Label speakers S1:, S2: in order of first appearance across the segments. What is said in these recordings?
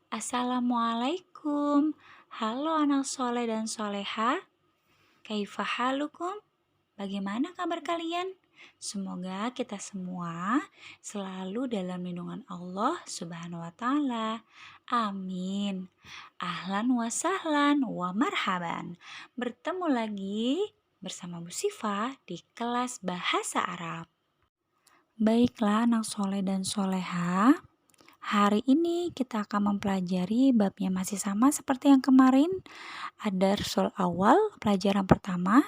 S1: Assalamualaikum. Halo anak soleh dan soleha. Kaifa halukum? Bagaimana kabar kalian? Semoga kita semua selalu dalam lindungan Allah Subhanahu wa taala. Amin. Ahlan wa sahlan wa marhaban. Bertemu lagi bersama Bu Sifa di kelas bahasa Arab. Baiklah anak soleh dan soleha. Hari ini kita akan mempelajari babnya masih sama seperti yang kemarin. Ada Darsul awal, pelajaran pertama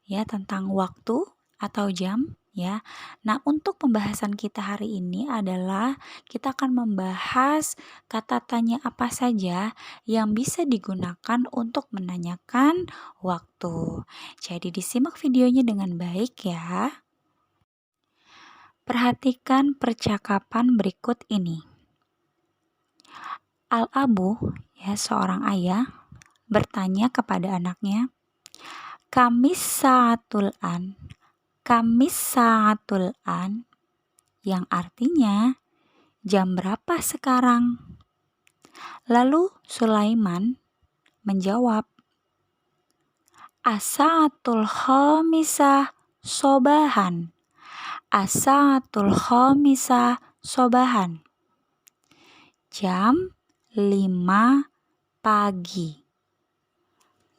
S1: ya tentang waktu atau jam ya. Nah, untuk pembahasan kita hari ini adalah kita akan membahas kata tanya apa saja yang bisa digunakan untuk menanyakan waktu. Jadi disimak videonya dengan baik ya. Perhatikan percakapan berikut ini. Al-abu, ya seorang ayah, bertanya kepada anaknya, Kamis saatul an, yang artinya jam berapa sekarang? Lalu Sulaiman menjawab, Asaatul khamisah sobahan, jam 5 pagi.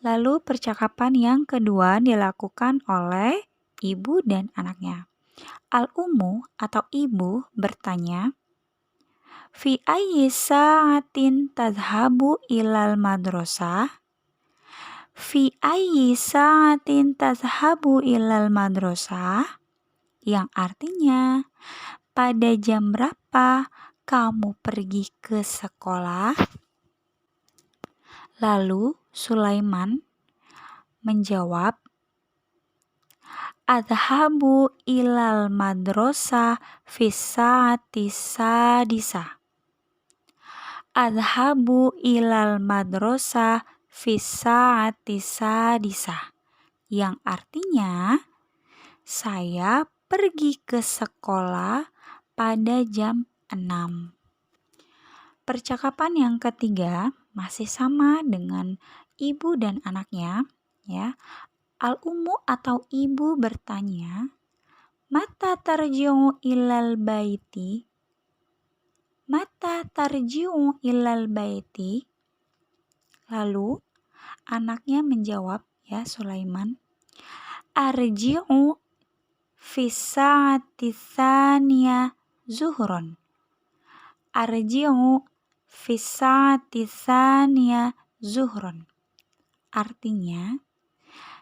S1: Lalu percakapan yang kedua dilakukan oleh ibu dan anaknya. Al-ummu atau ibu bertanya, Fi ayyi sa'atin tadhhabu ilal madrasah? Yang artinya, pada jam berapa kamu pergi ke sekolah? Lalu Sulaiman menjawab, Adhabu ilal madrasah fissaati sadisa. Yang artinya, saya pergi ke sekolah pada jam 6. Percakapan yang ketiga masih sama dengan ibu dan anaknya ya. Al-ummu atau ibu bertanya, Mata tarji'u ilal baiti? Lalu anaknya menjawab ya Sulaiman, Arji'u fis-sa'ati tsaniyah zuhron. Artinya,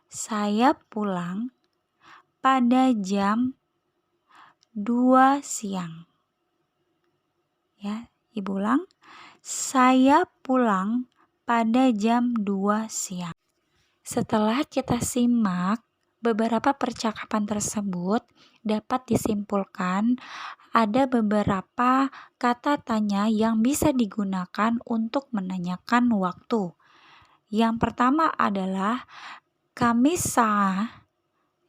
S1: saya pulang pada jam 2 siang. Ya, ibu ulang. Saya pulang pada jam 2 siang. Setelah kita simak beberapa percakapan tersebut, dapat disimpulkan ada beberapa kata tanya yang bisa digunakan untuk menanyakan waktu. Yang pertama adalah Kamis sa'ah,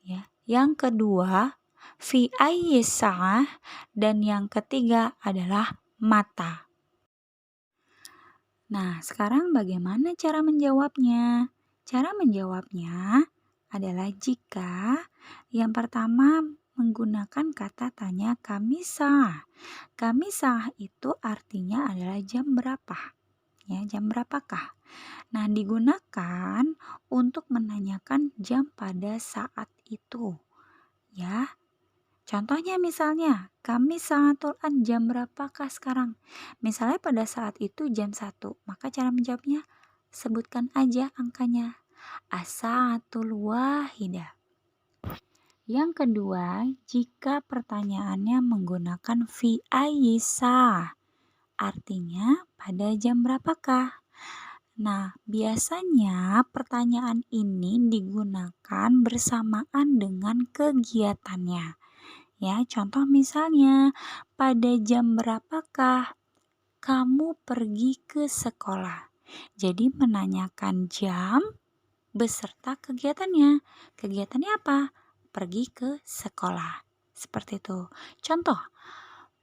S1: ya. Yang kedua fi ayyi sa'ah, dan yang ketiga adalah mata. Nah, sekarang bagaimana cara menjawabnya? Cara menjawabnya adalah jika yang pertama menggunakan kata tanya kamisah. Kamisah itu artinya adalah jam berapa? Ya, jam berapakah? Nah, digunakan untuk menanyakan jam pada saat itu. Ya. Contohnya misalnya, kami saatul an, jam berapakah sekarang? Misalnya pada saat itu jam 1, maka cara menjawabnya sebutkan aja angkanya. As-saatul wahidah. Yang kedua, jika pertanyaannya menggunakan fi ayyi sa'ah, artinya pada jam berapakah? Nah, biasanya pertanyaan ini digunakan bersamaan dengan kegiatannya. Ya, contoh misalnya, pada jam berapakah kamu pergi ke sekolah? Jadi menanyakan jam beserta kegiatannya. Kegiatannya apa? Pergi ke sekolah. Seperti itu. Contoh,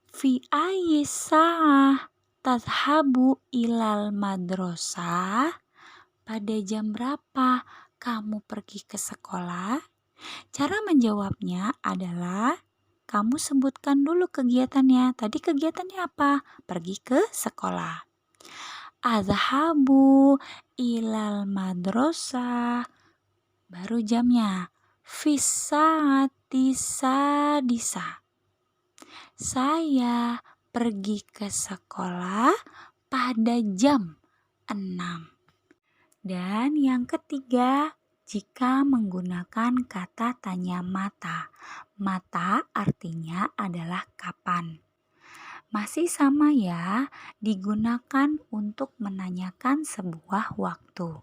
S1: fi ayyi sa'ah tadhabu ilal madrasah? Pada jam berapa kamu pergi ke sekolah? Cara menjawabnya adalah kamu sebutkan dulu kegiatannya. Tadi kegiatannya apa? Pergi ke sekolah. Azhabu ilal madrasah. Baru jamnya. Fissaati sadisa. Saya pergi ke sekolah pada jam 6. Dan yang ketiga, jika menggunakan kata tanya mata. Mata artinya adalah kapan. Masih sama ya, digunakan untuk menanyakan sebuah waktu.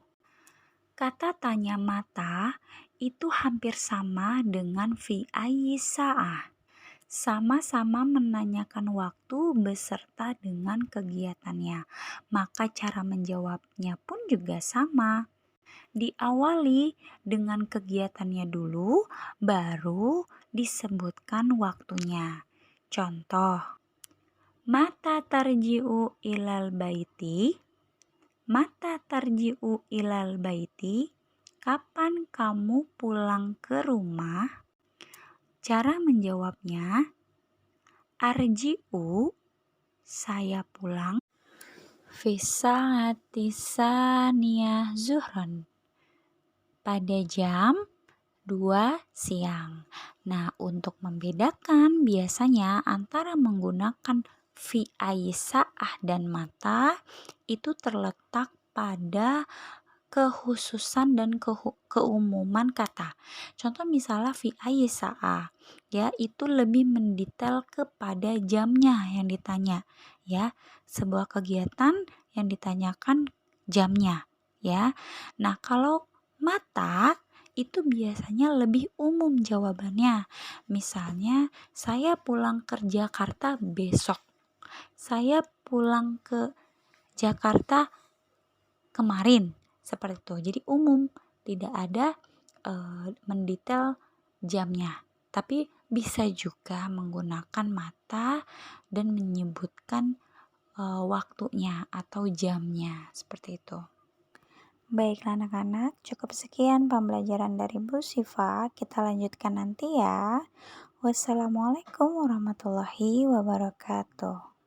S1: Kata tanya mata itu hampir sama dengan fi ayyi sa'ah. Sama-sama menanyakan waktu beserta dengan kegiatannya. Maka cara menjawabnya pun juga sama. Diawali dengan kegiatannya dulu, baru disebutkan waktunya. Contoh, mata tarji'u ilal baiti? Mata tarji'u ilal baiti? Kapan kamu pulang ke rumah? Cara menjawabnya, arji'u, saya pulang, fisa'ati saniyah zuhran, pada jam 2 siang. Nah, untuk membedakan biasanya antara menggunakan fi ayyi sa'ah dan mata itu terletak pada kekhususan dan keumuman kata. Contoh misalnya fi ayyi sa'ah, ya, itu lebih mendetail kepada jamnya yang ditanya, ya. Sebuah kegiatan yang ditanyakan jamnya, ya. Nah, kalau mata itu biasanya lebih umum jawabannya. Misalnya, saya pulang ke Jakarta besok. Saya pulang ke Jakarta kemarin. Seperti itu. Jadi umum, tidak ada mendetail jamnya. Tapi bisa juga menggunakan mata dan menyebutkan waktunya atau jamnya. Seperti itu. Baiklah anak-anak, cukup sekian pembelajaran dari Bu Siva. Kita lanjutkan nanti ya. Wassalamualaikum warahmatullahi wabarakatuh.